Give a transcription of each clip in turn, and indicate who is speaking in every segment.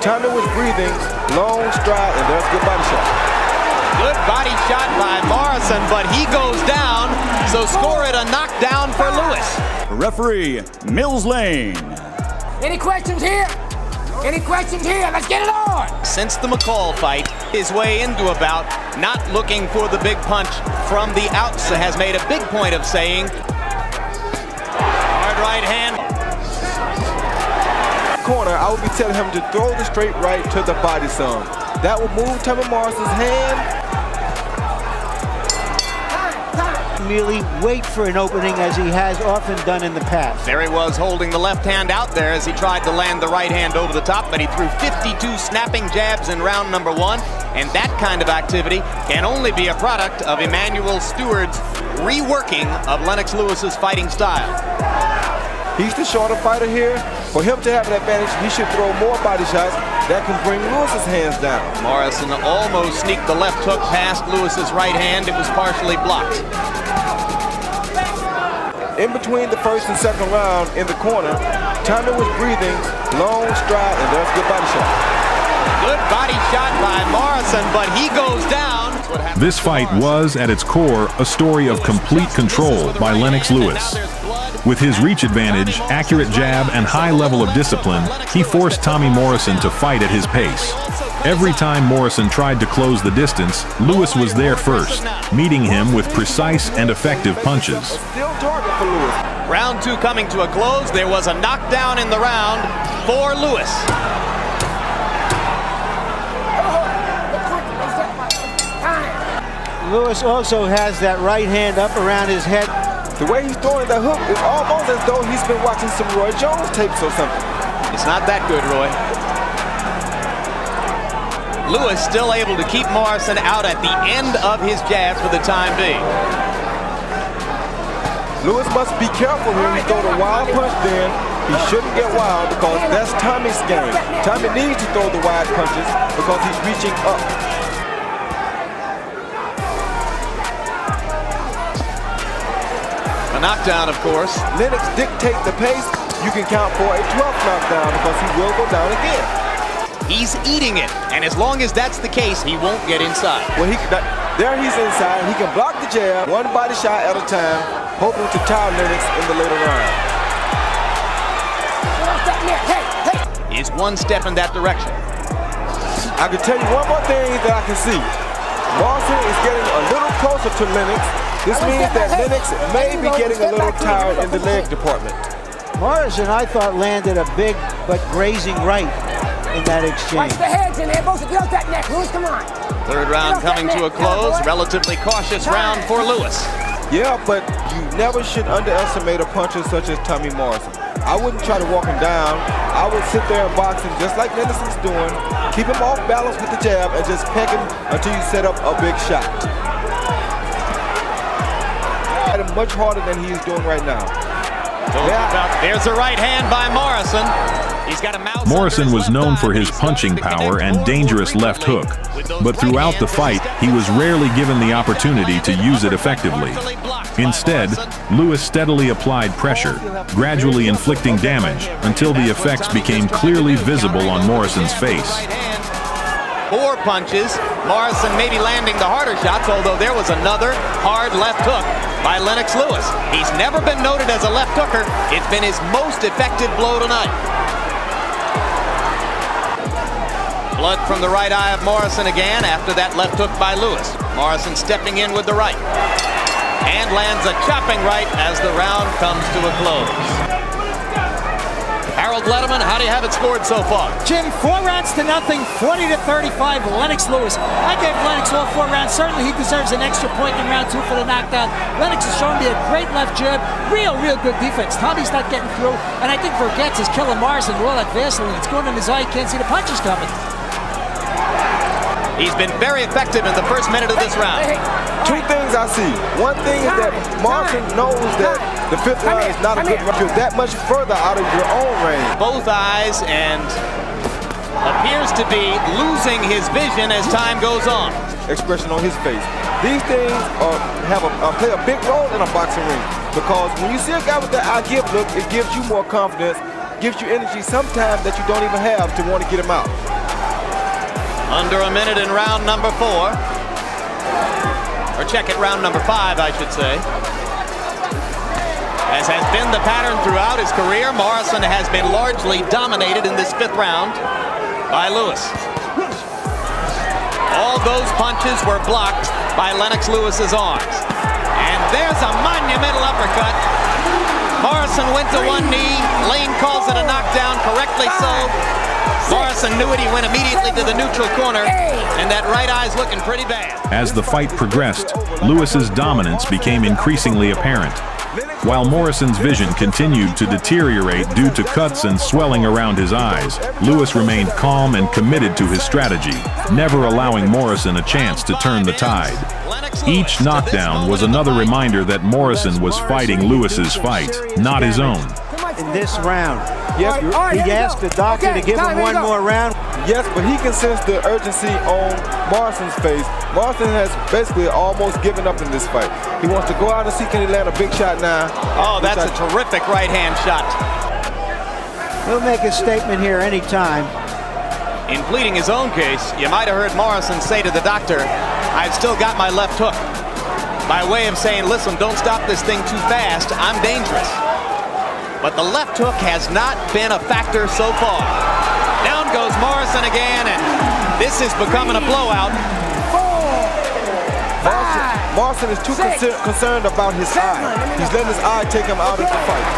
Speaker 1: Tommy was breathing, long stride, and there's a good body shot.
Speaker 2: Good body shot by Morrison, but he goes down, so score it a knockdown for Lewis.
Speaker 3: Referee, Mills Lane.
Speaker 4: Any questions here? Any questions here? Let's get it on!
Speaker 2: Since the McCall fight, his way into a bout, not looking for the big punch from the outs, has made a big point of saying, hard right hand.
Speaker 1: Corner, I would be telling him to throw the straight right to the body some. That will move Tommy Morrison's hand.
Speaker 5: Merely wait for an opening as he has often done in the past.
Speaker 2: There he was holding the left hand out there as he tried to land the right hand over the top, but he threw 52 snapping jabs in round number 1, and that kind of activity can only be a product of Emmanuel Stewart's reworking of Lennox Lewis's fighting style.
Speaker 1: He's the shorter fighter here. For him to have an advantage, he should throw more body shots that can bring Lewis's hands down.
Speaker 2: Morrison almost sneaked the left hook past Lewis's right hand. It was partially blocked.
Speaker 1: In between the first and second round in the corner, Tommy was breathing, long stride, and there's a good body shot.
Speaker 2: Good body shot by Morrison, but he goes down.
Speaker 6: This fight was, at its core, a story of complete control by Lennox Lewis. With his reach advantage, accurate jab, and high level of discipline, he forced Tommy Morrison to fight at his pace. Every time Morrison tried to close the distance, Lewis was there first, meeting him with precise and effective punches.
Speaker 1: Still target for Lewis.
Speaker 2: Round 2 coming to a close. There was a knockdown in the round for Lewis.
Speaker 5: Lewis also has that right hand up around his head.
Speaker 1: The way he's throwing that hook is almost as though he's been watching some Roy Jones tapes or something.
Speaker 2: It's not that good, Roy. Lewis still able to keep Morrison out at the end of his jab for the time being.
Speaker 1: Lewis must be careful here. He throw the wild punch then. He shouldn't get wild because that's Tommy's game. Tommy needs to throw the wide punches because he's reaching up.
Speaker 2: A knockdown, of course.
Speaker 1: Lennox dictate the pace. You can count for a 12th knockdown because he will go down again.
Speaker 2: He's eating it, and as long as that's the case, he won't get inside.
Speaker 1: Well, there he's inside. He can block the jab, one body shot at a time, hoping to tire Lennox in the later round.
Speaker 2: Is one step in that direction.
Speaker 1: I can tell you one more thing that I can see. Morrison is getting a little closer to Lennox. This means that Lennox may be getting a little tired in the leg department.
Speaker 5: Morrison, I thought, landed a big but grazing right in that exchange.
Speaker 4: Watch the heads in there, both get off that neck, Lewis, come on.
Speaker 2: Third round coming to a close. Relatively cautious round for Lewis.
Speaker 1: Yeah, but you never should underestimate a puncher such as Tommy Morrison. I wouldn't try to walk him down. I would sit there and box him just like Lennox is doing. Keep him off balance with the jab and just peck him until you set up a big shot. Him much harder than he is doing right now.
Speaker 2: There's a right hand by Morrison. He's got a mouse.
Speaker 6: Morrison was known for his punching power and dangerous left hook, but throughout the fight, he was rarely given the opportunity to use it effectively. Instead, Lewis steadily applied pressure, gradually inflicting damage until the effects became clearly visible on Morrison's face.
Speaker 2: 4 punches. Morrison maybe landing the harder shots, although there was another hard left hook by Lennox Lewis. He's never been noted as a left hooker. It's been his most effective blow tonight. Blood from the right eye of Morrison again after that left hook by Lewis. Morrison stepping in with the right. And lands a chopping right as the round comes to a close. Harold Letterman, how do you have it scored so far?
Speaker 7: Jim, 4 rounds to nothing, 40-35, Lennox Lewis. I gave Lennox all 4 rounds. Certainly he deserves an extra point in round 2 for the knockdown. Lennox has shown me a great left jab. Real good defense. Tommy's not getting through. And I think Vergetz is killing Morrison with all that Vaseline. It's going in his eye. You can't see the punches coming.
Speaker 2: He's been very effective in the first minute of this round.
Speaker 1: 2 things I see. One thing is that Morrison knows that the 5th round is not a good round. You're that much further out of your own range.
Speaker 2: Both eyes, and appears to be losing his vision as time goes on.
Speaker 1: Expression on his face. These things play a big role in a boxing ring because when you see a guy with that I give look, it gives you more confidence gives you energy sometimes that you don't even have to want to get him out.
Speaker 2: Under a minute in round number 4. Or check it, round number 5, I should say. As has been the pattern throughout his career, Morrison has been largely dominated in this 5th round by Lewis. All those punches were blocked by Lennox Lewis's arms. And there's a monumental uppercut. Morrison went to one knee. Lane calls it a knockdown, correctly so. Morrison knew it. He went immediately to the neutral corner, and that right eye's looking pretty bad.
Speaker 6: As the fight progressed, Lewis's dominance became increasingly apparent. While Morrison's vision continued to deteriorate due to cuts and swelling around his eyes, Lewis remained calm and committed to his strategy, never allowing Morrison a chance to turn the tide. Each knockdown was another reminder that Morrison was fighting Lewis's fight, not his own.
Speaker 5: In this round,
Speaker 1: Yes,
Speaker 5: he asked the doctor to give him one more round.
Speaker 1: yes, but he can sense the urgency on Morrison's face. Morrison has basically almost given up in this fight. He wants to go out and see can he land a big shot now.
Speaker 2: Oh, that's a terrific right-hand shot.
Speaker 5: He'll make a statement here anytime.
Speaker 2: In pleading his own case, you might have heard Morrison say to the doctor, "I've still got my left hook." By way of saying, listen, don't stop this thing too fast. I'm dangerous. But the left hook has not been a factor so far. Down goes Morrison again, and this is becoming a blowout.
Speaker 1: Morrison is too concerned about his eye. He's letting his eye take him out of the fight.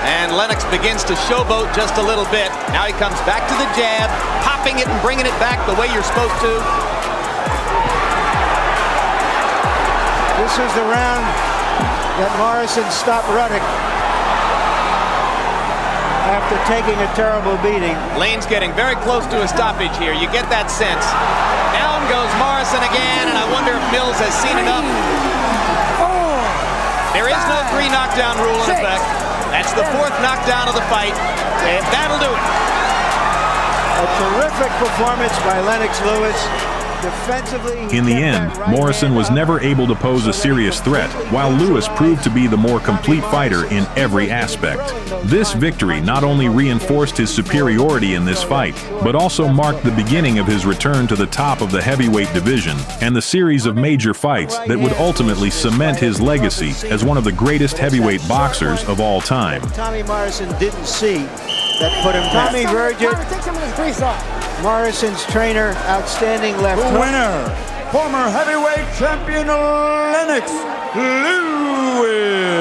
Speaker 2: And Lennox begins to showboat just a little bit. Now he comes back to the jab, popping it and bringing it back the way you're supposed to.
Speaker 5: This is the round that Morrison stopped Ruddock after taking a terrible beating.
Speaker 2: Lane's getting very close to a stoppage here. You get that sense. Down goes Morrison again, and I wonder if Mills has seen enough. There is no 3 knockdown rule in effect. That's the 4th knockdown of the fight, and that'll do it.
Speaker 5: A terrific performance by Lennox Lewis. Defensively,
Speaker 6: In the end, Morrison was never able to pose a serious threat, while Lewis proved to be the more complete fighter in every aspect. This victory not only reinforced his superiority in this fight, but also marked the beginning of his return to the top of the heavyweight division and the series of major fights that would ultimately cement his legacy as one of the greatest heavyweight boxers of all time.
Speaker 5: Tommy Morrison didn't see that put him down. Tommy Virgin,
Speaker 4: Take some of this grease off.
Speaker 5: Morrison's trainer, outstanding left hook.
Speaker 3: Winner, former heavyweight champion Lennox Lewis.